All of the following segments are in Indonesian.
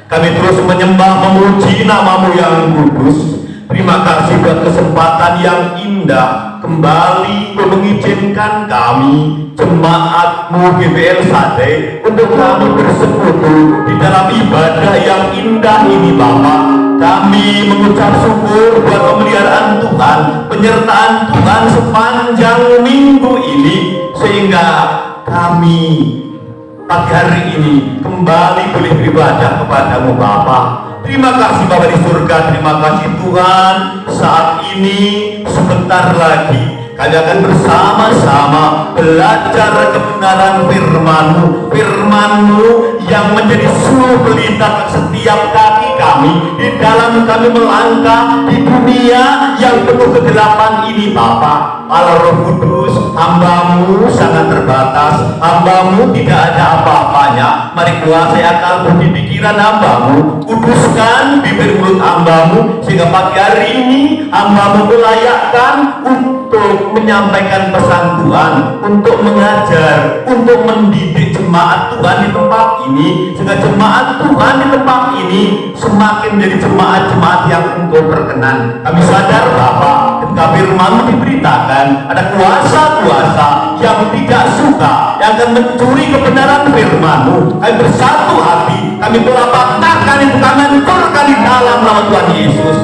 Kami terus menyembah, memuji namamu yang kudus. Terima kasih buat kesempatan yang indah kembali mengizinkan kami jemaatmu GBL Sade untuk kami bersekutu di dalam ibadah yang indah ini Bapak. Kami mengucap syukur buat pemeliharaan Tuhan, penyertaan Tuhan sepanjang minggu ini, sehingga kami pagi hari ini kembali boleh beribadah kepadamu Bapa. Terima kasih Bapa di surga, terima kasih Tuhan. Saat ini sebentar lagi kami akan bersama-sama belajar kebenaran firman-Mu, firman-Mu yang menjadi suluh pelita setiap kaki kami di dalam kami melangkah di dunia yang penuh kegelapan ini Bapa. Allah Roh Kudus, hamba-Mu sangat terbatas, hamba-Mu tidak ada apa-apanya. Mari kuasai akal budi pikiran hamba-Mu, kuduskan bibir mulut hamba-Mu, sehingga pagi hari ini hamba-Mu melayakkan untuk menyampaikan pesan Tuhan, untuk mengajar, untuk mendidik jemaat Tuhan di tempat ini, sehingga jemaat Tuhan di tempat ini semakin menjadi jemaat-jemaat yang Engkau berkenan. Kami sadar Bapak, ketika firman-Mu diberitakan, ada kuasa-kuasa yang tidak suka, yang akan mencuri kebenaran firman-Mu. Kami bersatu hati, kami telah patahkan itu, kami hancurkan di dalam nama Tuhan Yesus.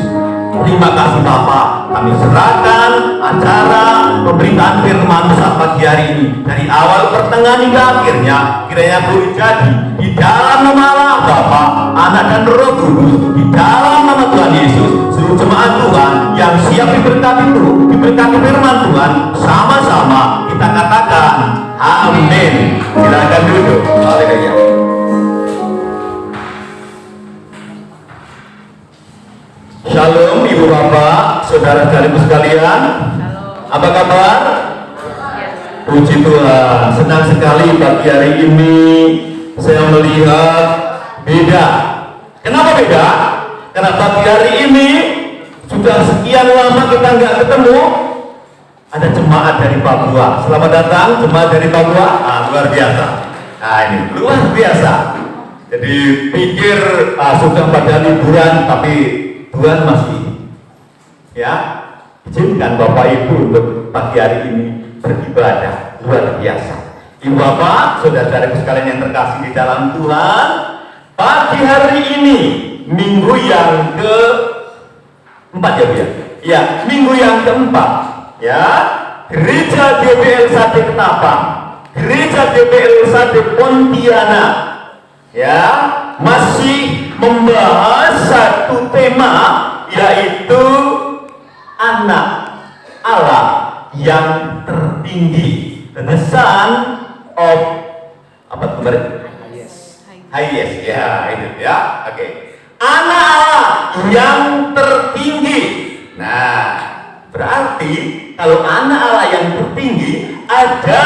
Terima kasih Bapak, kami serahkan acara pemberitaan firman saat pagi hari ini, dari awal pertengahan hingga akhirnya, kiranya boleh jadi di dalam nama Allah Bapa, Anak dan Roh Kudus, di dalam nama Tuhan Yesus. Seluruh jemaat Tuhan yang siap diberkati firman Tuhan, sama-sama kita katakan amin. Silakan duduk. Haleluya. Shalom Ibu Bapak, saudara-saudariku sekalian. Apa kabar? Puji Tuhan, senang sekali pagi hari ini saya melihat beda. Kenapa beda? Karena pagi hari ini sudah sekian lama kita nggak ketemu. Ada jemaat dari Papua. Selamat datang jemaat dari Papua. Luar biasa. Nah ini luar biasa. Jadi pikir sudah pada liburan, tapi Tuhan masih izinkan Bapak Ibu untuk pagi hari ini beribadah. Luar biasa. Ibu Bapak, saudara-saudara sekalian yang terkasih di dalam Tuhan, pagi hari ini minggu yang keempat minggu yang keempat Gereja GBL Sade Ketapang, Gereja GBL Sade Pontianak masih membahas satu tema, yaitu anak Allah yang tertinggi. The Son of highest, oke. Anak Allah yang tertinggi. Nah, berarti kalau anak Allah yang tertinggi, ada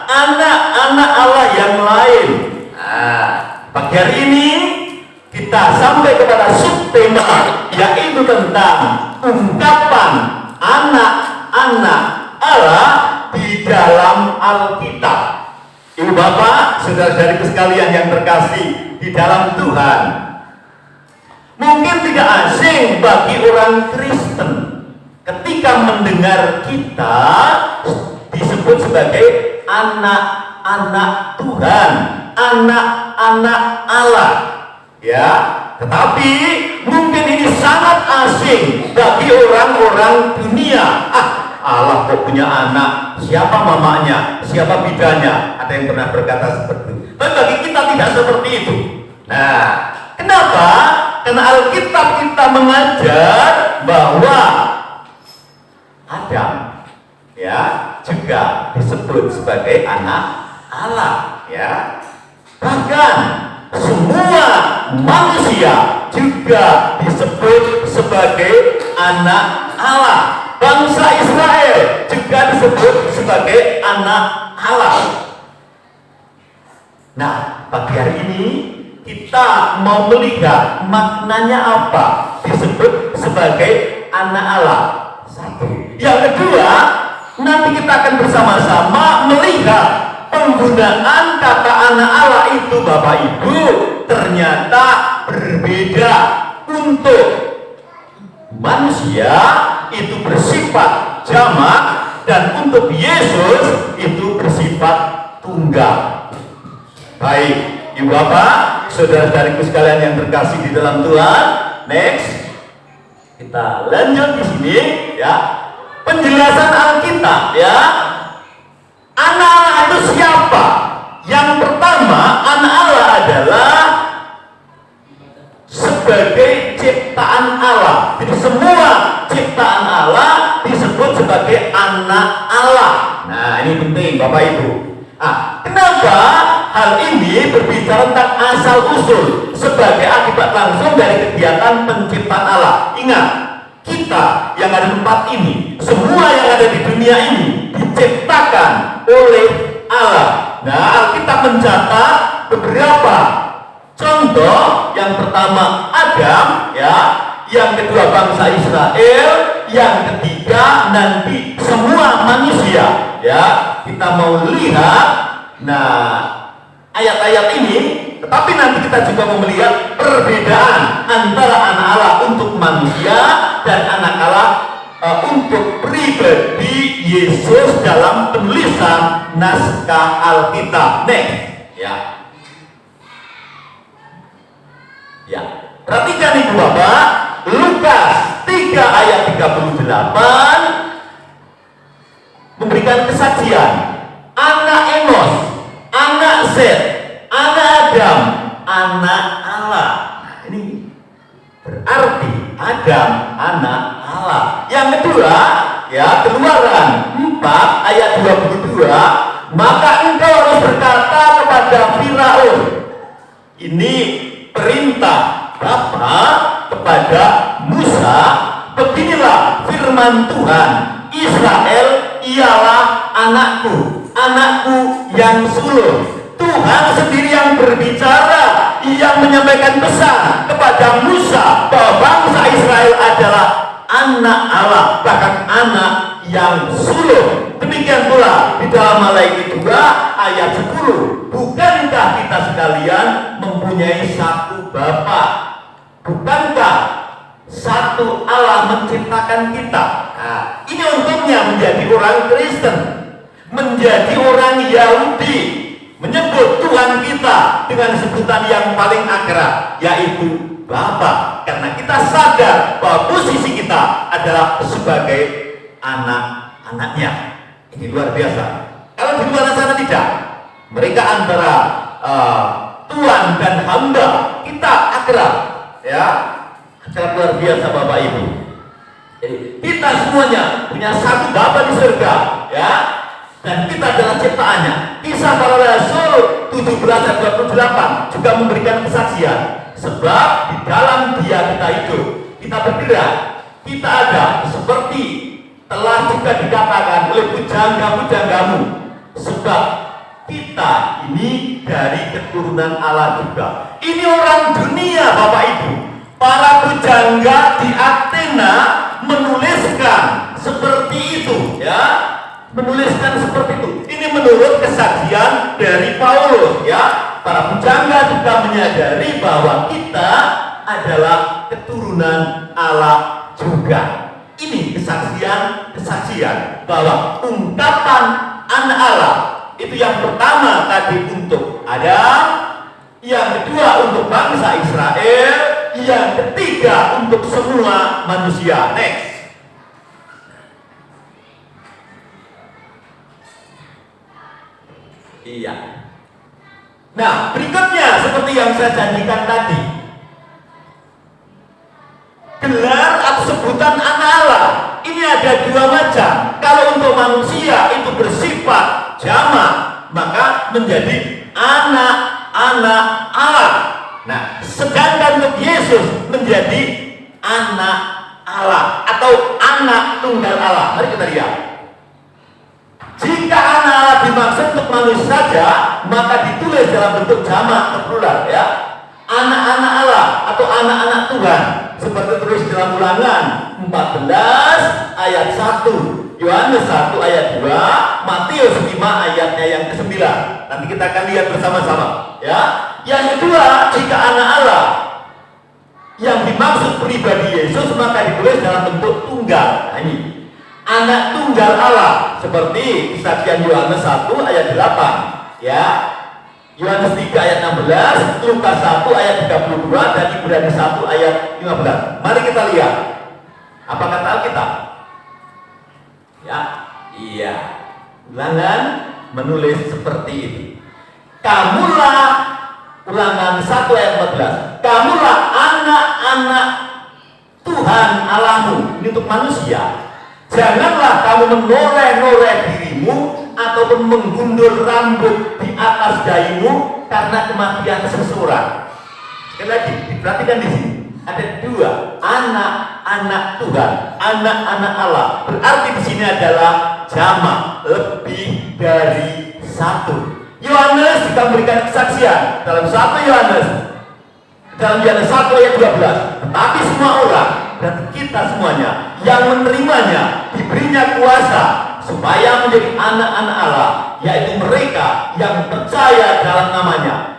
anak-anak Allah yang lain. Nah, pagi hari ini kita sampai kepada subtema, yaitu tentang ungkapan anak-anak Allah di dalam Alkitab. Ibu Bapak, saudara-saudari sekalian yang terkasih di dalam Tuhan, mungkin tidak asing bagi orang Kristen ketika mendengar kita disebut sebagai anak-anak Tuhan, anak-anak Allah. Tetapi mungkin ini sangat asing bagi orang-orang dunia. Allah kok punya anak? Siapa mamanya? Siapa bidanya? Ada yang pernah berkata seperti itu. Tapi bagi kita tidak seperti itu. Nah, kenapa? Karena Alkitab kita mengajar bahwa Adam juga disebut sebagai anak Allah. Bahkan semua manusia juga disebut sebagai anak Allah. Bangsa Israel juga disebut sebagai anak Allah. Nah, pagi hari ini kita mau melihat maknanya apa disebut sebagai anak Allah. Satu. Yang kedua, nanti kita akan bersama-sama melihat penggunaan kata anak Allah itu Bapak Ibu ternyata berbeda. Untuk manusia itu bersifat jamak, dan untuk Yesus itu bersifat tunggal. Baik, Ibu Bapak, saudara-saudariku sekalian yang terkasih di dalam Tuhan, next kita lanjut di sini ya. Penjelasan Alkitab ya. Anak Allah itu siapa? Yang pertama, anak Allah adalah sebagai ciptaan Allah. Jadi semua ciptaan Allah disebut sebagai anak Allah. Nah, ini penting Bapak Ibu. Kenapa hal ini berbicara tentang asal usul sebagai akibat langsung dari kegiatan penciptaan Allah? Ingat, kita yang ada di tempat ini, semua yang ada di dunia ini diciptakan oleh Allah. Nah, Alkitab mencatat beberapa contoh. Yang pertama Adam ya, yang kedua bangsa Israel, yang ketiga nanti semua manusia ya. Kita mau lihat ayat-ayat ini, tetapi nanti kita juga mau melihat perbedaan antara anak Allah untuk manusia dan anak Allah untuk pribadi Yesus dalam penulisan naskah Alkitab. Next ya, perhatikan Ibu Bapak, Lukas 3 ayat 38 memberikan kesaksian anak Enos, anak Set, anak Adam, anak Allah. Nah, ini berarti Adam anak Allah. Yang kedua ya, Keluaran 4 ayat 22, maka engkau harus berkata kepada Firaun. Ini perintah Bapa kepada Musa, beginilah firman Tuhan, Israel ialah anakku, anakku yang sulung. Tuhan sendiri yang berbicara, yang menyampaikan pesan kepada Musa bahwa bangsa Israel adalah anak Allah, bahkan anak yang sulung. Demikian pula di dalam Malaiki 2 ayat 10, bukankah kita sekalian mempunyai satu Bapa? Bukankah satu Allah menciptakan kita? Nah, ini untungnya menjadi orang Kristen, menjadi orang Yahudi, menyebut Tuhan kita dengan sebutan yang paling akrab, yaitu Bapa, karena kita sadar bahwa posisi kita adalah sebagai anak-anaknya. Ini luar biasa. Kalau di luar sana tidak, mereka antara Tuhan dan hamba, kita akrab ya, akrab luar biasa Bapak Ibu. Jadi kita semuanya punya satu Bapa di surga ya, dan kita adalah ciptaannya. Kisah Para Rasul 17 ayat 28 juga memberikan kesaksian, sebab di dalam Dia kita hidup, kita bergerak, kita ada, seperti telah juga dikatakan oleh pujangga-pujanggamu, sebab kita ini dari keturunan Allah juga. Ini orang dunia Bapak Ibu. Para pujangga di Athena menuliskan seperti itu ya, menuliskan seperti itu. Ini menurut kesaksian dari Paulus ya. Para pujangga juga menyadari bahwa kita adalah keturunan Allah juga. Ini kesaksian bahwa ungkapan anak Allah itu yang pertama tadi untuk Adam, yang kedua untuk bangsa Israel, yang ketiga untuk semua manusia. Next. Iya. Nah, berikutnya seperti yang saya janjikan tadi, gelar atau sebutan anak Allah ini ada dua macam. Kalau untuk manusia itu bersifat jamak, maka menjadi anak-anak Allah. Nah, sedangkan untuk Yesus menjadi anak Allah atau anak tunggal Allah. Mari kita lihat. Jika anak Allah dimaksud untuk manusia saja, maka ditulis dalam bentuk jamak atau plural ya. Anak-anak Allah atau anak-anak Tuhan, seperti tulis dalam Ulangan 14 ayat 1, Yohanes 1 ayat 2, Matius 5 ayatnya yang ke-9. Nanti kita akan lihat bersama-sama, ya. Yang kedua, jika anak Allah yang dimaksud pribadi Yesus maka ditulis dalam bentuk tunggal. Nah, ini anak tunggal Allah, seperti kesaksian Yohanes 1 ayat 8, ya. Yohanes 3 ayat 16, Lukas 1 ayat 32, dan Ibrani 1 ayat 15. Mari kita lihat apa kata Alkitab. Ya, iya. Ulangan menulis seperti ini. Kamulah, Ulangan 1 ayat 14. Kamulah anak-anak Tuhan Allahmu. Ini untuk manusia. Janganlah kamu menoreh-noreh dirimu ataupun menggundul rambut di atas dahimu karena kematian seseorang. Sekali lagi, diperhatikan di sini. Ada dua, anak-anak Tuhan, anak-anak Allah. Berarti di sini adalah jamak, lebih dari satu. Yohanes juga memberikan kesaksian dalam 1 Yohanes, dalam Yohanes 1 ayat 12. Tetapi semua orang, dan kita semuanya yang menerimanya, diberinya kuasa supaya menjadi anak-anak Allah, yaitu mereka yang percaya dalam namanya.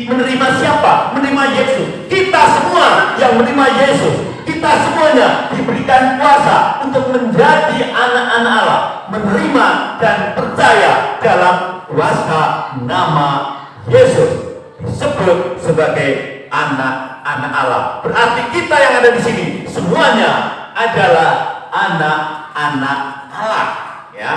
Menerima siapa? Menerima Yesus. Kita semua yang menerima Yesus, kita semuanya diberikan kuasa untuk menjadi anak-anak Allah, menerima dan percaya dalam kuasa nama Yesus, disebut sebagai anak-anak Allah. Berarti kita yang ada di sini semuanya adalah anak-anak Allah, ya.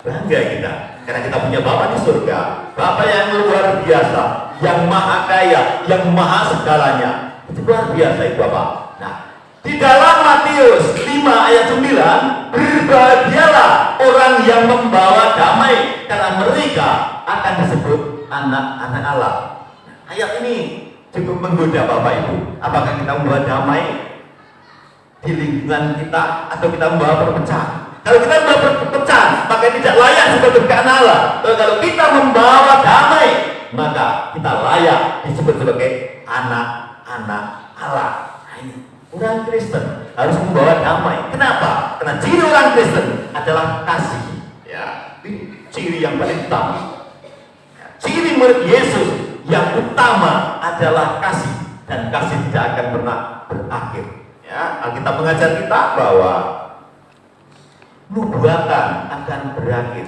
Bangga kita karena kita punya Bapa di surga, Bapa yang luar biasa, yang maha kaya, yang maha segalanya. Itu luar biasa itu Bapak. Nah, di dalam Matius 5 ayat 9, berbahagialah orang yang membawa damai karena mereka akan disebut anak-anak Allah. Ayat ini cukup menggoda Bapak Ibu. Apakah kita membawa damai di lingkungan kita atau kita membawa perpecahan? Kalau kita membawa perpecahan, maka tidak layak sebagai anak Allah. Kalau kita membawa damai, maka kita layak disebut sebagai anak-anak Allah. Nah, ini orang Kristen harus membawa damai. Kenapa? Karena ciri orang Kristen adalah kasih. Ya, ini ciri yang paling utama. Ya, ciri murid Yesus yang utama adalah kasih, dan kasih tidak akan pernah berakhir. Ya, Alkitab mengajar kita bahwa nubuatan akan berakhir,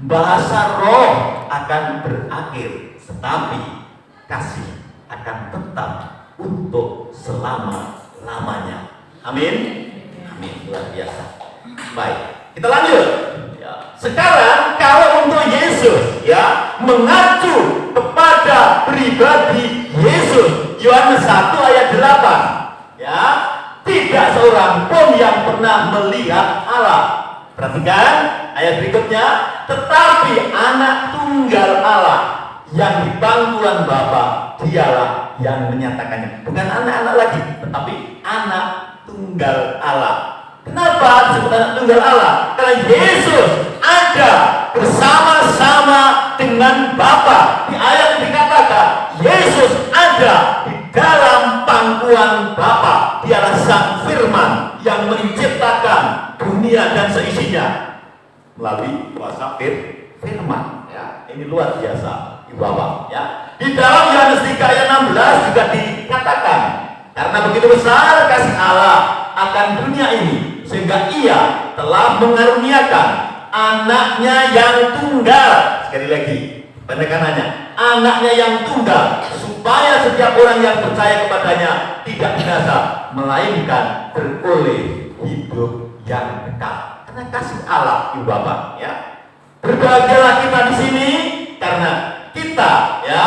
bahasa roh akan berakhir, tetapi kasih akan tetap untuk selama-lamanya. Amin. Amin. Luar biasa. Baik, kita lanjut. Ya. Sekarang kalau untuk Yesus, ya, mengacu kepada pribadi Yesus, Yohanes 1 ayat 8, ya, tidak seorang pun yang pernah melihat Allah. Perhatikan ayat berikutnya, tetapi anak tunggal Allah yang di pangkuan Bapa, dialah yang menyatakannya. Bukan anak-anak lagi, tetapi anak tunggal Allah. Kenapa disebut anak tunggal Allah? Karena Yesus ada bersama-sama dengan Bapa. Di ayat yang dikatakan, Yesus ada di dalam pangkuan Bapa. Dialah Sang Firman yang menciptakan dunia dan seisinya melalui kuasa firman. Ya, ini luar biasa, Ibu Bapak. Ya, di dalam Yohanes 3 ayat 16 juga dikatakan, karena begitu besar kasih Allah akan dunia ini, sehingga Ia telah mengaruniakan anaknya yang tunggal. Sekali lagi, penekanannya, anaknya yang tunggal, supaya setiap orang yang percaya kepadanya tidak binasa, melainkan beroleh hidup yang kekal. Karena kasih Allah, Ibu Bapak, ya. Berbahagialah kita di sini karena kita, ya,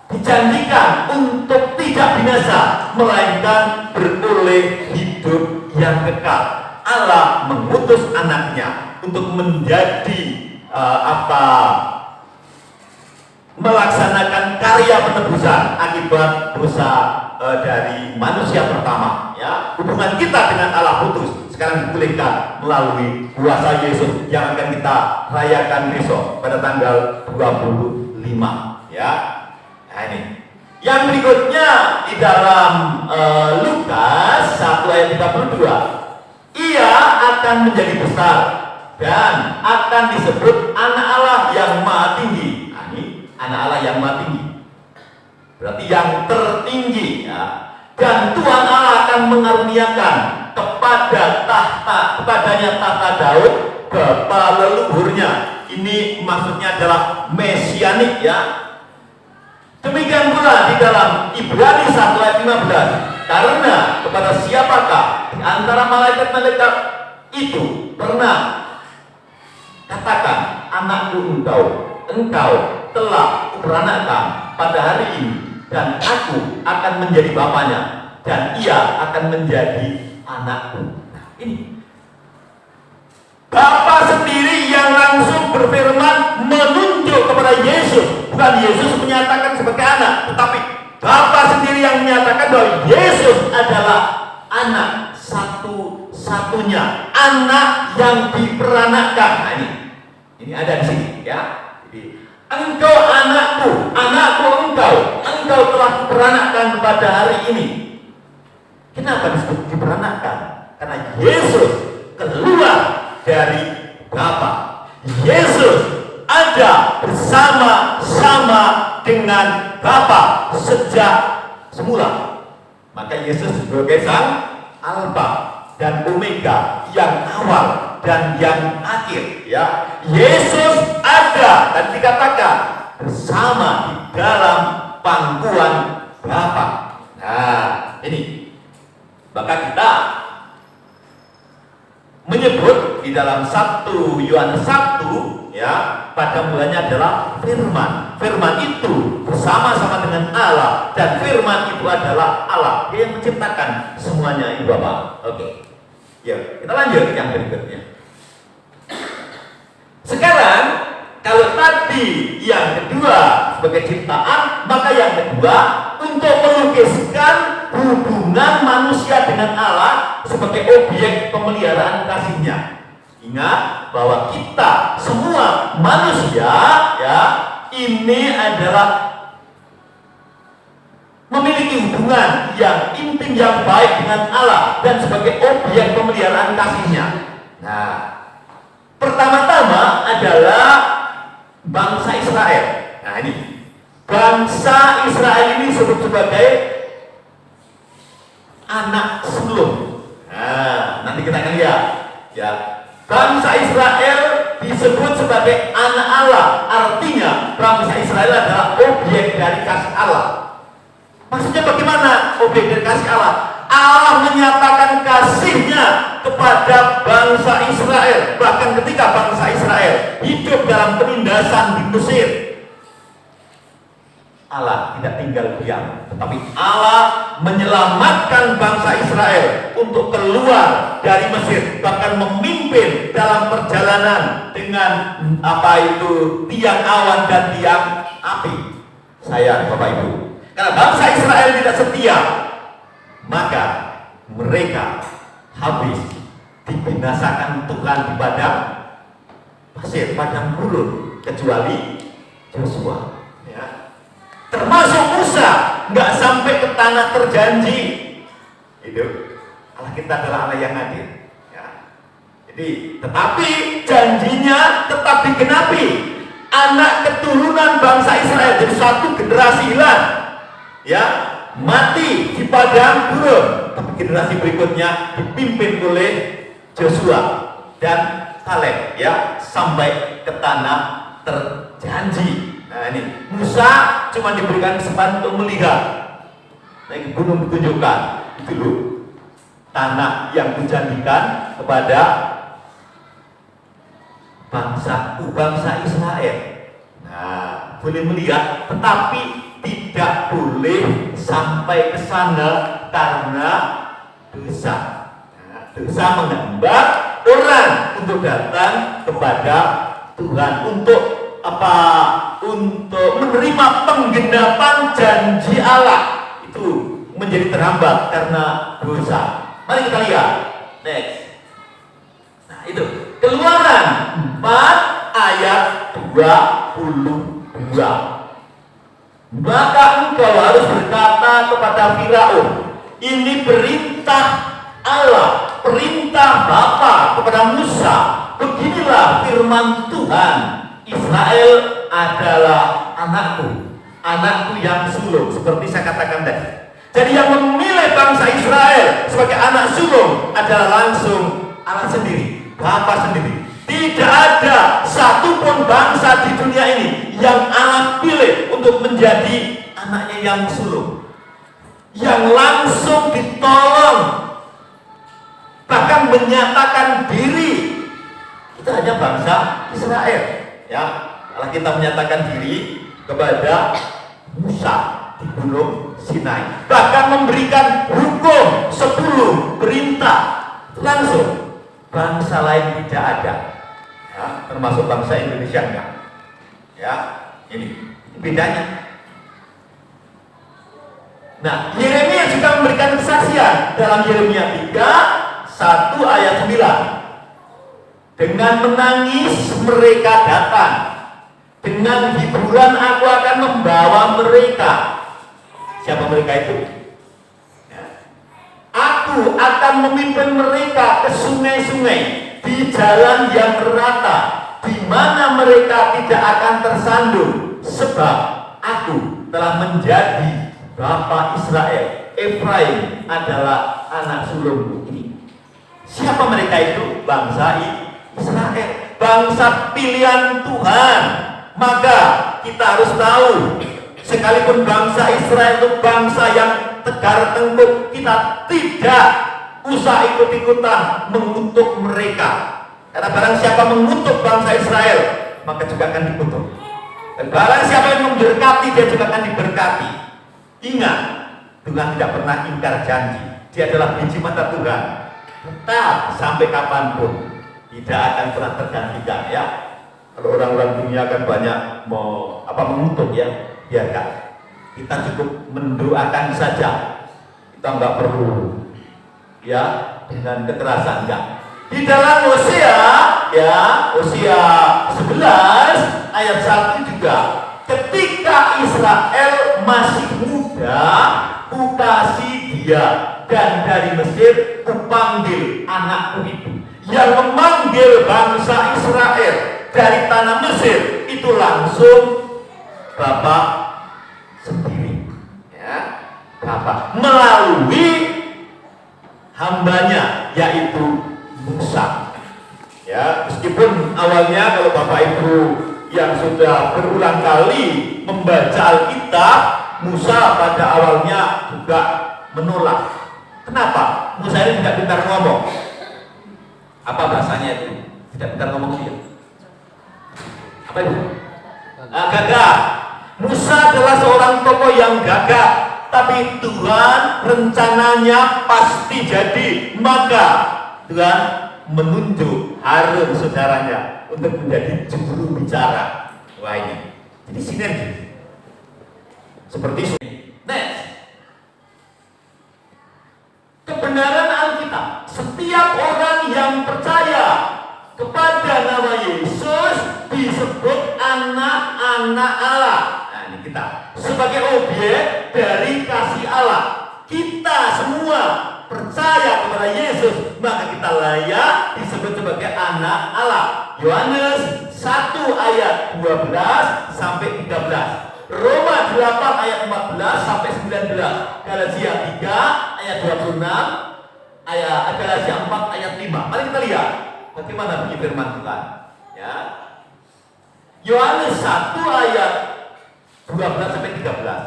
dijanjikan untuk tidak binasa, melainkan beroleh hidup yang kekal. Allah mengutus anaknya untuk menjadi melaksanakan karya penebusan akibat dosa dari manusia pertama. Ya, hubungan kita dengan Allah putus, sekarang dipulihkan melalui kuasa Yesus yang akan kita rayakan besok pada tanggal 25. Ya, nah ini. Yang berikutnya di dalam Lukas 1 ayat 32. ia akan menjadi besar dan akan disebut anak Allah yang maha tinggi. Nah, ini anak Allah yang maha tinggi, berarti yang tertinggi, ya. Dan Tuhan Allah akan mengaruniakan kepadanya tahta Daud bapa leluhurnya. Ini maksudnya adalah mesianik, ya. Demikian pula di dalam Ibrani 1 ayat 15, karena kepada siapakah di antara malaikat-malaikat itu pernah katakan, anakku engkau telah kuperanakkan pada hari ini, dan aku akan menjadi bapaknya, dan ia akan menjadi anakku. Nah, ini Bapa sendiri yang langsung berfirman menunjuk kepada Yesus. Bukan Yesus menyatakan sebagai anak, tetapi Bapa sendiri yang menyatakan bahwa Yesus adalah anak satu-satunya, anak yang diperanakkan. Nah, ini ada di sini, ya. Jadi, engkau anakku engkau telah diperanakkan pada hari ini. Kenapa disebut diperanakkan? Karena Yesus keluar dari Bapa. Yesus ada bersama-sama dengan Bapa sejak semula. Maka Yesus sebagai sang Alfa dan Omega, yang awal dan yang akhir, ya. Yesus ada dan dikatakan bersama di dalam pangkuan Bapa. Nah, ini maka kita menyebut di dalam 1 Yohanes 1, ya, pada mulanya adalah firman. Firman itu bersama-sama dengan Allah, dan firman itu adalah Allah. Dia yang menciptakan semuanya itu, Bapak. Oke. Ya, kita lanjut yang berikutnya. Sekarang kalau tadi yang kedua sebagai ciptaan, maka yang kedua untuk melukiskan hubungan manusia dengan Allah sebagai objek pemeliharaan kasihnya. Ingat bahwa kita semua manusia, ya, ini adalah memiliki hubungan yang intim, yang baik dengan Allah dan sebagai objek pemeliharaan kasihnya. Nah, pertama-tama adalah bangsa Israel. Nah, ini bangsa Israel ini disebut sebagai anak sulung. Nah, nanti kita akan lihat, ya. Bangsa Israel disebut sebagai anak Allah. Artinya bangsa Israel adalah objek dari kasih Allah. Maksudnya bagaimana objek dari kasih Allah? Allah menyatakan kasihnya kepada bangsa Israel. Bahkan ketika bangsa Israel hidup dalam penindasan di Mesir, Allah tidak tinggal diam, tetapi Allah menyelamatkan bangsa Israel untuk keluar dari Mesir, bahkan memimpin dalam perjalanan dengan tiang awan dan tiang api. Sayang Bapak Ibu, karena bangsa Israel tidak setia, maka mereka habis dibinasakan Tuhan di padang pasir, padang gurun, kecuali Yosua, ya. Termasuk Musa nggak sampai ke tanah terjanji. Itu Allah kita adalah Allah yang adil, ya. Jadi tetapi janjinya tetap digenapi. Anak keturunan bangsa Israel, jadi satu generasi hilang, ya, mati di padang gurun, tapi generasi berikutnya dipimpin oleh Joshua dan Kaleb, ya, sampai ke tanah terjanji. Nah, ini Musa cuma diberikan kesempatan untuk melihat naik gunung, ditunjukkan itu loh tanah yang dijanjikan kepada bangsa Israel. Nah, boleh melihat, tetapi tidak boleh sampai ke sana karena dosa. Nah, dosa menghambat orang untuk datang kepada Tuhan, untuk apa? Untuk menerima penggenapan janji Allah, itu menjadi terhambat karena dosa. Mari kita lihat next. Nah, itu Keluaran 4 ayat 22. Maka engkau harus berkata kepada Firaun, ini perintah Allah perintah Bapa kepada Musa, beginilah firman Tuhan, Israel adalah anakku, anakku yang sulung, seperti saya katakan tadi. Jadi yang memilih bangsa Israel sebagai anak sulung adalah langsung Allah sendiri, Bapa sendiri. Tidak ada satupun bangsa di dunia ini yang Allah pilih untuk menjadi anaknya yang sulung, yang langsung ditolong, bahkan menyatakan diri. Kita hanya bangsa Israel, ya. Allah kita menyatakan diri kepada Musa di Gunung Sinai, bahkan memberikan hukum 10 perintah langsung. Bangsa lain tidak ada, ya, termasuk bangsa Indonesia enggak. Ya, ini bedanya. Nah, Yeremia juga memberikan kesaksian dalam Yeremia 3, 1 ayat 9. Dengan menangis mereka datang, dengan hiburan aku akan membawa mereka. Siapa mereka itu? Ya. Aku akan memimpin mereka ke sungai-sungai, di jalan yang rata, di mana mereka tidak akan tersandung, sebab aku telah menjadi Bapa Israel. Efraim adalah anak sulungku ini. Siapa mereka itu? Bangsa Israel, bangsa pilihan Tuhan. Maka kita harus tahu, sekalipun bangsa Israel itu bangsa yang tegar tengkuk, kita tidak usah ikut-ikutan mengutuk mereka. Karena barang siapa mengutuk bangsa Israel, maka juga akan dikutuk. Dan barang siapa yang memberkati, dia juga akan diberkati. Ingat, Tuhan tidak pernah ingkar janji. Dia adalah biji mata Tuhan, tetap sampai kapanpun, tidak akan pernah tergantikan, ya. Kalau orang-orang dunia kan banyak mengutuk, ya, biarkan. Kita cukup mendoakan saja. Kita nggak perlu, ya, dengan kekerasan, enggak. Di dalam Hosea, ya, Hosea 11 ayat 1 juga, ketika Israel masih muda, kukasih dia, dan dari Mesir kupanggil anakku itu. Yang memanggil bangsa Israel dari tanah Mesir itu langsung Bapa sendiri, ya, Bapa melalui hambanya yaitu Musa. Ya, meskipun awalnya kalau Bapak Ibu yang sudah berulang kali membaca Alkitab, Musa pada awalnya juga menolak. Kenapa? Musa ini tidak pintar ngomong. Apa bahasanya itu? Tidak pintar ngomong dia. Apa itu? Gagah. Musa adalah seorang tokoh yang gagah, tapi Tuhan rencananya pasti jadi. Maka Tuhan menunjuk Harun saudaranya untuk menjadi juru bicara. Wah, ini jadi sinergi seperti ini. Next, kebenaran Alkitab. Setiap orang yang percaya kepada nama Yesus disebut anak-anak Allah. Nah, ini kita sebagai objek dari kasih Allah. Kita semua percaya kepada Yesus, maka kita layak disebut sebagai anak Allah. Yohanes 1 ayat 12 sampai 13. Roma 8 ayat 14 sampai 19. Galatia 3 ayat 26, Galatia 4 ayat 5. Mari kita lihat bagaimana bunyi firman Tuhan, ya. Yohanes 1 ayat 12 sampai 13.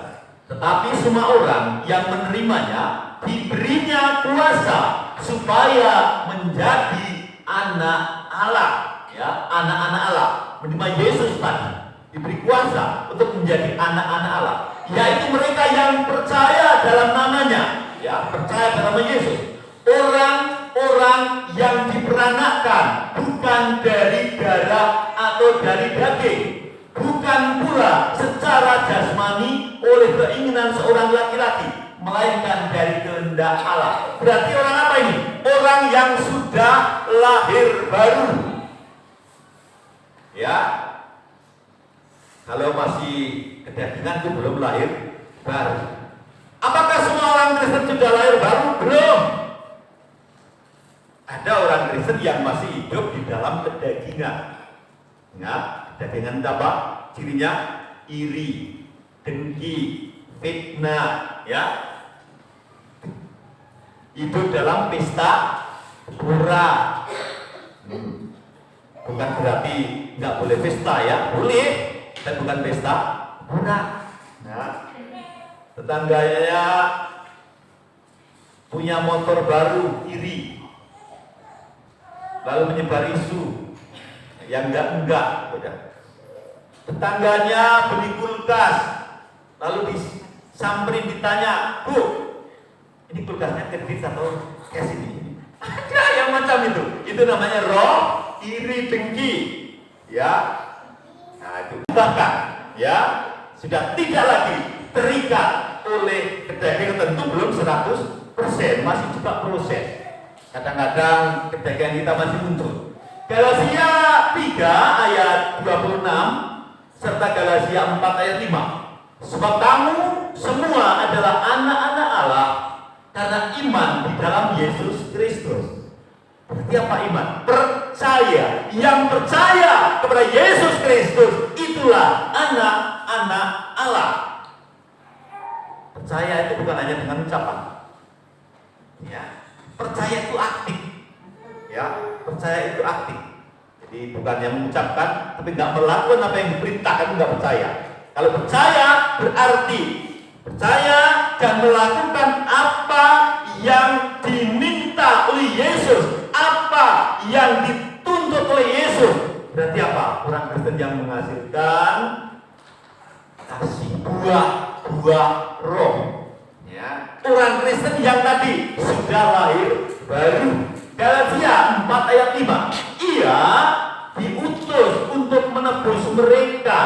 Tetapi semua orang yang menerimanya diberinya kuasa supaya menjadi anak Allah, ya, anak-anak Allah. Menerima Yesus tadi diberi kuasa untuk menjadi anak-anak Allah, yaitu mereka yang percaya dalam namanya, ya, percaya dalam nama Yesus. Orang-orang yang diperanakkan bukan dari darah atau dari daging, bukan pula secara jasmani oleh keinginan seorang laki-laki, melainkan dari kehendak Allah. Berarti orang apa ini? Orang yang sudah lahir baru, ya. Kalau masih kedagingan itu belum lahir baru. Apakah semua orang Kristen sudah lahir baru? Belum. Kristen yang masih hidup di dalam kedagingan. Ingat, kedagingan apa? Cirinya iri, dengki, fitnah, ya. Hidup dalam pesta pura. Bukan berarti nggak boleh pesta ya, boleh, tapi bukan pesta pura. Nah, tetangganya punya motor baru, iri, lalu menyebar isu yang enggak, udah. Tetangganya beli kulkas, lalu disamperin ditanya, Bu, ini kulkasnya kredit atau cash ini? Ada yang macam itu namanya roh iri dengki, ya. Nah itu bahkan, ya, sudah tidak lagi terikat oleh kedagingan, tentu belum 100%, masih juga proses. Kadang-kadang kedagingan kita masih muncul. Galatia 3 ayat 26 serta Galatia 4 ayat 5. Sebab kamu semua adalah anak-anak Allah karena iman di dalam Yesus Kristus. Berarti apa iman? Percaya. Yang percaya kepada Yesus Kristus itulah anak-anak Allah. Percaya itu bukan hanya dengan ucapan. Ya, percaya itu aktif. Ya, percaya itu aktif. Jadi bukan yang mengucapkan tapi nggak melakukan apa yang diperintahkan, nggak percaya. Kalau percaya berarti percaya dan melakukan apa yang diminta oleh Yesus, apa yang dituntut oleh Yesus. Berarti apa? Orang Kristen yang menghasilkan kasih buah roh. Ya. Orang Kristen yang tadi sudah lahir baru. Galatia 4 ayat 5. Ia diutus untuk menebus mereka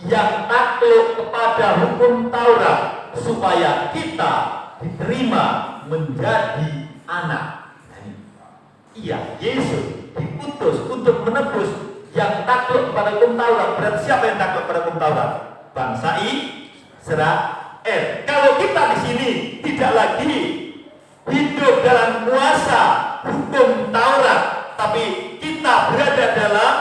yang takluk kepada hukum Taurat supaya kita diterima menjadi anak. Iya, Yesus diutus untuk menebus yang takluk kepada hukum Taurat. Berarti siapa yang takluk kepada hukum Taurat? Bangsa Israel. Kalau kita di sini tidak lagi hidup dalam kuasa hukum Taurat, tapi kita berada dalam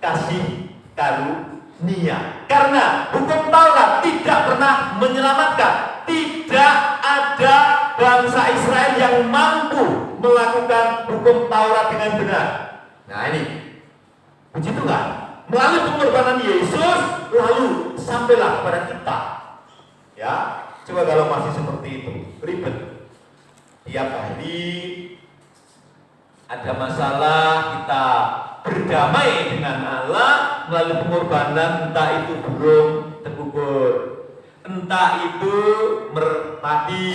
kasih karunia. Karena hukum Taurat tidak pernah menyelamatkan. Tidak ada bangsa Israel yang mampu melakukan hukum Taurat dengan benar. Nah ini, puji Tuhan, melalui pengorbanan Yesus, lalu sampailah kepada kita. Ya, coba kalau masih seperti itu, ribet. Tiap hari ada masalah, kita berdamai dengan Allah melalui pengorbanan, entah itu burung terkukur, entah itu merpati,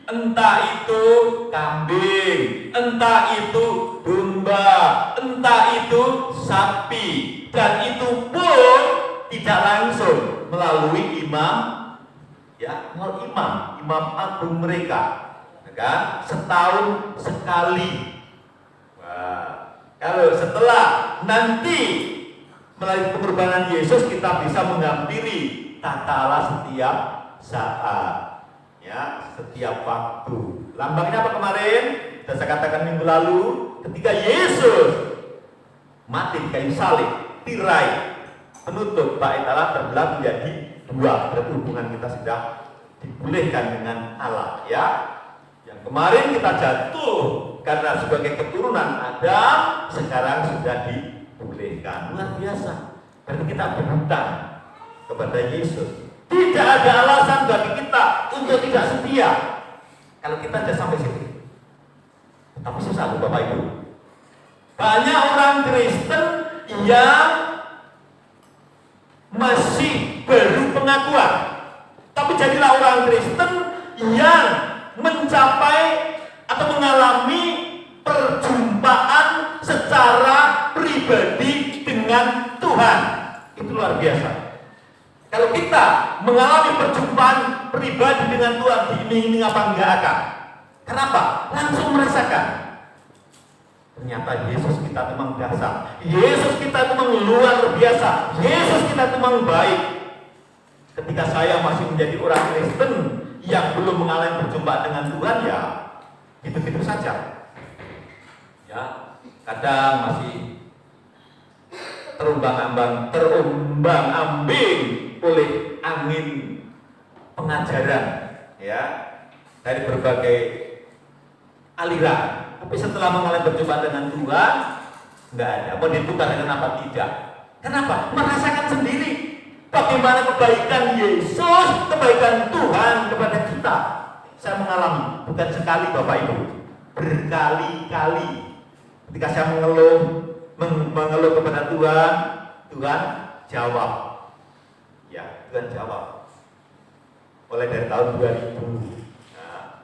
entah itu kambing, entah itu domba, entah itu sapi, dan itu pun tidak langsung melalui imam, ya, melalui imam agung mereka, kan? Setahun sekali. Wah, kalau setelah nanti melalui pengorbanan Yesus kita bisa menghampiri tata Allah setiap saat, ya, setiap waktu. Lambangnya apa kemarin? Saya katakan minggu lalu, ketika Yesus mati di kayu salib, tirai penutup bait Allah terbelah menjadi dua. Berarti hubungan kita sudah dibolehkan dengan Allah, ya. Yang kemarin kita jatuh karena sebagai keturunan Adam, sekarang sudah dibolehkan. Luar biasa. Berarti kita berhutang kepada Yesus. Tidak ada alasan bagi kita untuk tidak setia. Kalau kita sudah sampai situ. Tapi susah loh Bapak Ibu. Banyak orang Kristen yang masih baru pengakuan. Tapi jadilah orang Kristen yang mencapai atau mengalami perjumpaan secara pribadi dengan Tuhan. Itu luar biasa. Kalau kita mengalami perjumpaan pribadi dengan Tuhan, diiming-iming apa enggak akan? Kenapa? Langsung merasakan. Ternyata Yesus kita memang dasar. Yesus kita memang luar biasa. Yesus kita memang baik. Ketika saya masih menjadi orang Kristen yang belum mengalami perjumpaan dengan Tuhan, ya gitu-gitu saja. Ya, kadang masih terombang-ambing oleh angin pengajaran ya dari berbagai aliran. Tapi setelah mengalami percobaan dengan Tuhan, nggak ada. Mau ditukar dengan apa tidak? Kenapa? Merasakan sendiri bagaimana kebaikan Yesus, kebaikan Tuhan kepada kita. Saya mengalami bukan sekali Bapak Ibu, berkali-kali. Ketika saya mengeluh kepada Tuhan, Tuhan jawab. Ya, Tuhan jawab. Mulai dari tahun 2000,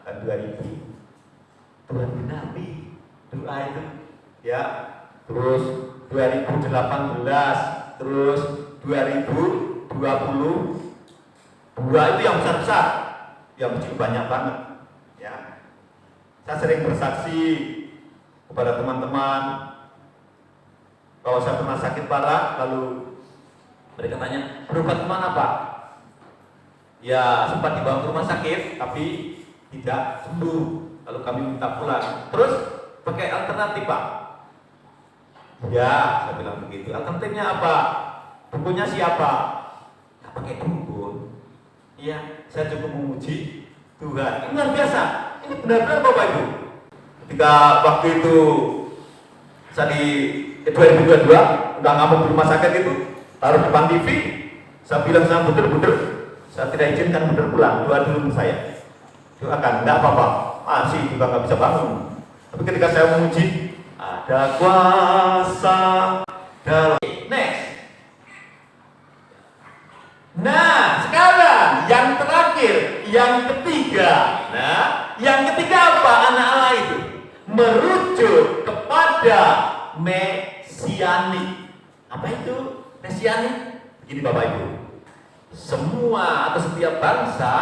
tahun 2000, Tuhan genapi doa itu, ya. Terus 2018, terus 2022 itu yang besar-besar, yang mesti banyak banget, ya. Saya sering bersaksi kepada teman-teman bahwa saya pernah sakit parah, lalu mereka tanya, berobat kemana Pak? Ya sempat dibawa ke rumah sakit, tapi tidak sembuh. Lalu kami minta pulang. Terus pakai alternatif Pak? Ya, saya bilang begitu. Alternatifnya apa? Bukunya siapa? Nggak pakai dukun. Iya, saya cukup memuji Tuhan. Ini luar biasa. Ini benar-benar Bapak Ibu. Ketika waktu itu saya di 2022 udah ngamuk di rumah sakit itu, taruh depan TV, saya bilang sama buder-buder, saya tidak izinkan buder pulang, doa dulu saya. Doakan, enggak apa-apa, masih juga nggak bisa bangun. Tapi ketika saya memuji, ada kuasa dalam. Next. Nah, sekarang yang terakhir, yang ketiga. Nah, yang ketiga apa? Anak Allah itu merujuk kepada mesianik. Apa itu mesianik? Begini Bapak Ibu, semua atau setiap bangsa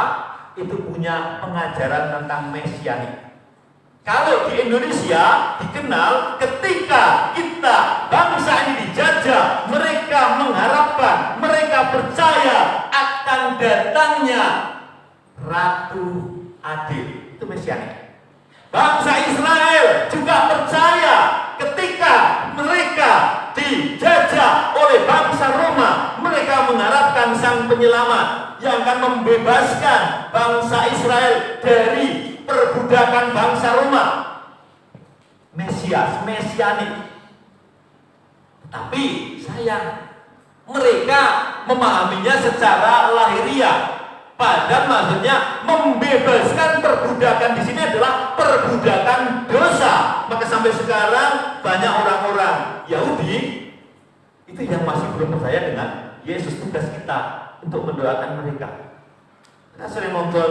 itu punya pengajaran tentang mesianik. Kalau di Indonesia dikenal ketika kita bangsa ini dijajah, mereka mengharapkan, mereka percaya akan datangnya Ratu Adil. Itu mesianik. Bangsa Israel juga percaya ketika mereka dijajah oleh bangsa Roma, mereka mengharapkan sang penyelamat yang akan membebaskan bangsa Israel dari perbudakan bangsa Roma. Mesias, mesianik. Tapi sayang, mereka memahaminya secara lahiriah. Padahal maksudnya membebaskan perbudakan di sini adalah perbudakan dosa. Maka sampai sekarang banyak orang-orang Yahudi itu yang masih belum percaya dengan Yesus. Tugas kita untuk mendoakan mereka. Kita sering nonton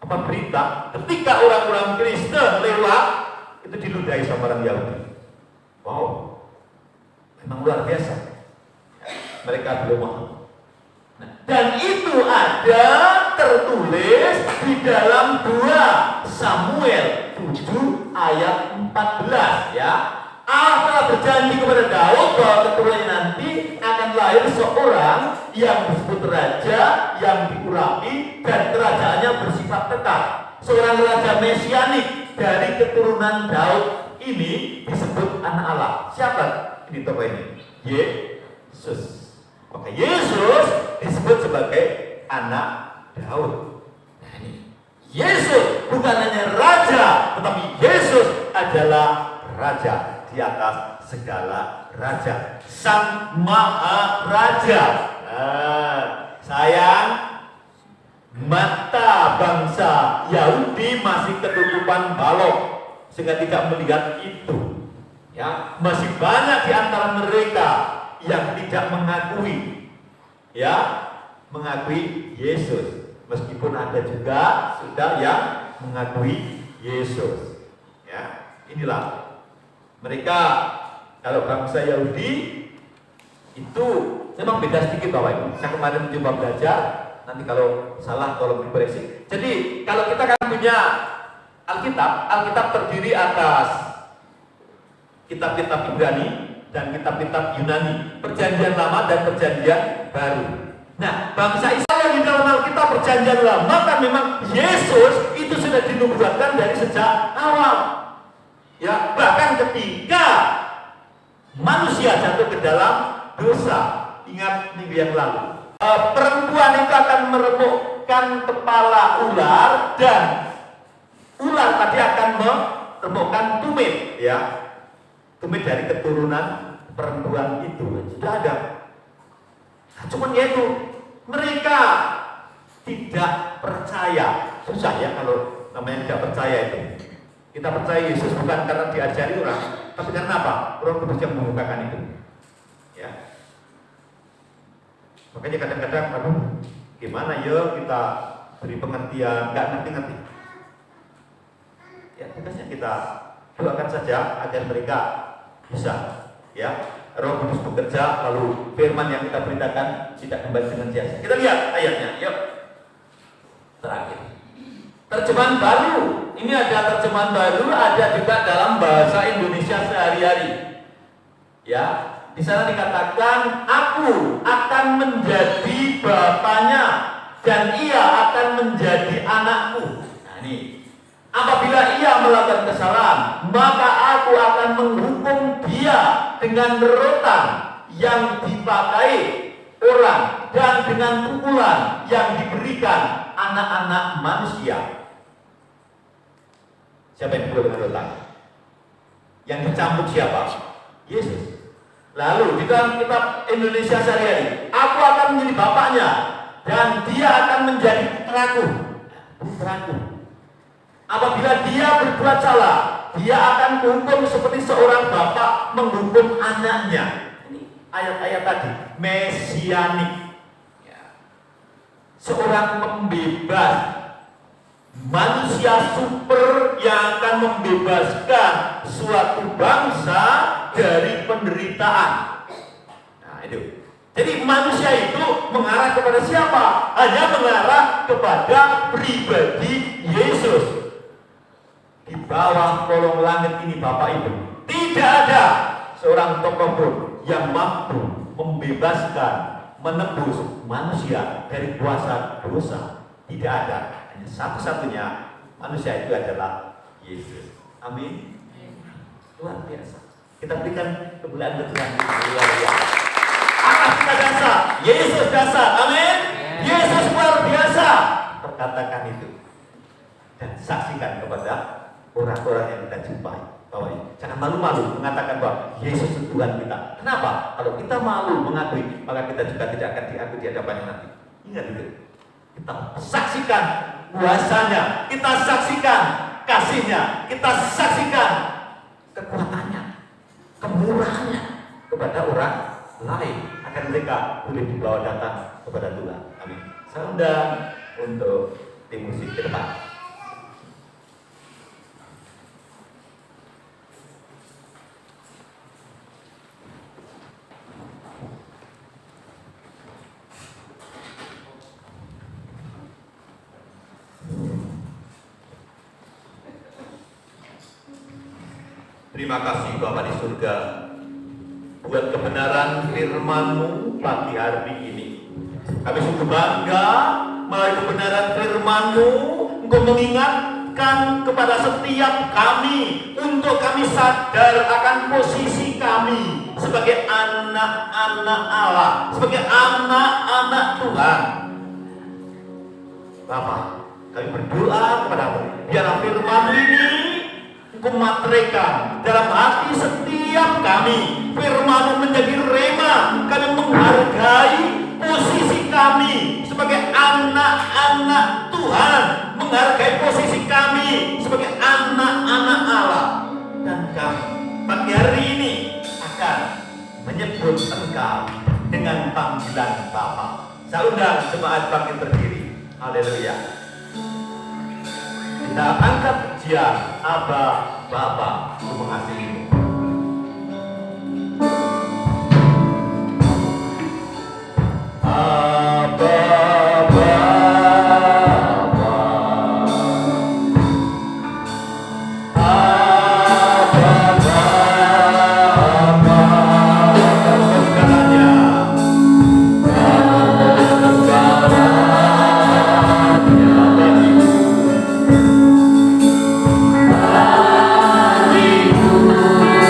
berita ketika orang-orang Kristen lewat itu diludahi sama orang Yahudi. Wow, memang luar biasa. Mereka belum mau. Dan itu ada tertulis di dalam 2 Samuel 7 ayat 14 ya. Allah telah berjanji kepada Daud bahwa keturunannya nanti akan lahir seorang yang disebut raja, yang diurapi dan kerajaannya bersifat kekal. Seorang raja mesianik dari keturunan Daud ini disebut anak Allah. Siapa ini tokoh ini? Yesus. Maka Yesus disebut sebagai anak Daud. Nah ini Yesus bukan hanya raja, tetapi Yesus adalah raja di atas segala raja, sang maha raja. Nah, sayang, mata bangsa Yahudi masih ketutupan balok sehingga tidak melihat itu. Ya, masih banyak di antara mereka yang tidak mengakui Yesus, meskipun ada juga sudah yang mengakui Yesus. Ya, inilah mereka. Kalau bangsa Yahudi itu memang beda sedikit Bapak Ibu. Saya kemarin mencoba belajar, nanti kalau salah tolong dikoreksi. Jadi kalau kita kan punya Alkitab terdiri atas kitab-kitab Ibrani dan kitab-kitab Yunani, Perjanjian Lama dan Perjanjian Baru. Nah, bangsa Israel di dalam Alkitab Perjanjian Lama kan memang Yesus itu sudah dinubuatkan dari sejak awal. Ya, bahkan ketika manusia jatuh ke dalam dosa. Ingat minggu yang lalu, perempuan itu akan meremukkan kepala ular, dan ular tadi akan meremukkan tumit, ya. Tumit dari keturunan perempuan itu sudah ada. Nah, cuman yaitu mereka tidak percaya. Susah ya kalau namanya tidak percaya itu. Kita percaya Yesus bukan karena diajari orang, tapi karena apa? Roh Kudus yang membukakan itu. Ya. Makanya kadang-kadang, aduh, gimana ya kita beri pengertian, nggak ngerti-ngerti. Ya, tugasnya kita doakan saja agar mereka bisa, ya. Roh Kudus bekerja, lalu firman yang kita beritakan tidak kembali dengan sia-sia. Kita lihat ayatnya, yuk. Terakhir. Terjemahan baru. Ini ada terjemahan baru, ada juga dalam bahasa Indonesia sehari-hari. Ya, di sana dikatakan, aku akan menjadi bapaknya dan ia akan menjadi anakku. Nah, ini. Apabila ia melakukan kesalahan, maka aku akan menghukum dia dengan rotan yang dipakai orang dan dengan pukulan yang diberikan anak-anak manusia. Siapa yang pukul dengan rotan? Yang dicambuk siapa? Yesus. Lalu di dalam kitab Indonesia sehari-hari, aku akan menjadi bapaknya dan dia akan menjadi putraku. Putraku. Apabila dia berbuat salah, dia akan dihukum seperti seorang bapak menghukum anaknya. Ini ayat-ayat tadi, mesianik. Ya. Seorang pembebas, manusia super yang akan membebaskan suatu bangsa dari penderitaan. Nah, itu. Jadi manusia itu mengarah kepada siapa? Hanya mengarah kepada pribadi Yesus. Di bawah kolong langit ini Bapak Ibu, tidak ada seorang tokoh pun yang mampu membebaskan, menebus manusia dari kuasa dosa. Tidak ada. Hanya satu-satunya manusia itu adalah Yesus. Amin. Luar biasa. Kita berikan kemuliaan Tuhan luar biasa. Allah kita dasar, Yesus dasar. Amin. Yesus luar biasa. Perkatakan itu dan saksikan kepada orang-orang yang kita jumpai. Bahwa jangan malu-malu mengatakan bahwa Yesus itu Tuhan kita. Kenapa? Kalau kita malu mengakui, maka kita juga tidak akan diakui di hadapannya nanti. Ingat itu. Kita saksikan kuasanya, kita saksikan kasihnya, kita saksikan kekuatannya, kemurahannya kepada orang lain, agar mereka boleh dibawa datang kepada Tuhan. Amin. Saya undang untuk tim musik ke depan. Terima kasih Bapa di surga buat kebenaran firman-Mu pagi hari ini. Kami sungguh bangga melalui kebenaran firman-Mu, Engkau mengingatkan kepada setiap kami untuk kami sadar akan posisi kami sebagai anak-anak Allah, sebagai anak-anak Tuhan. Bapak, kami berdoa kepada-Mu, biarlah firman-Mu ini kumateraikan dalam hati setiap kami. Firman-Mu menjadi rema. Kami menghargai posisi kami sebagai anak-anak Tuhan, menghargai posisi kami sebagai anak-anak Allah, dan kami pagi hari ini akan menyebut Engkau dengan panggilan Bapa. Saya undang jemaat bangkit berdiri. Haleluya. Kita angkat pujian Aba Bapa, Ku mengasihimu. Aba Hallelujah.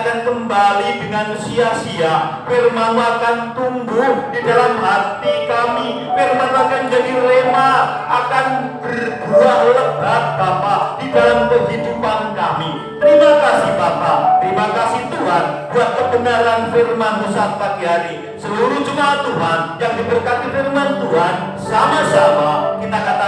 akan kembali dengan sia-sia. Firman-Mu akan tumbuh di dalam hati kami. Firman-Mu akan jadi rema, akan berbuah lebat Bapa di dalam kehidupan kami. Terima kasih Bapa, terima kasih Tuhan buat kebenaran firman-Mu saat pagi hari. Seluruh jemaat Tuhan yang diberkati firman Tuhan, sama-sama kita katakan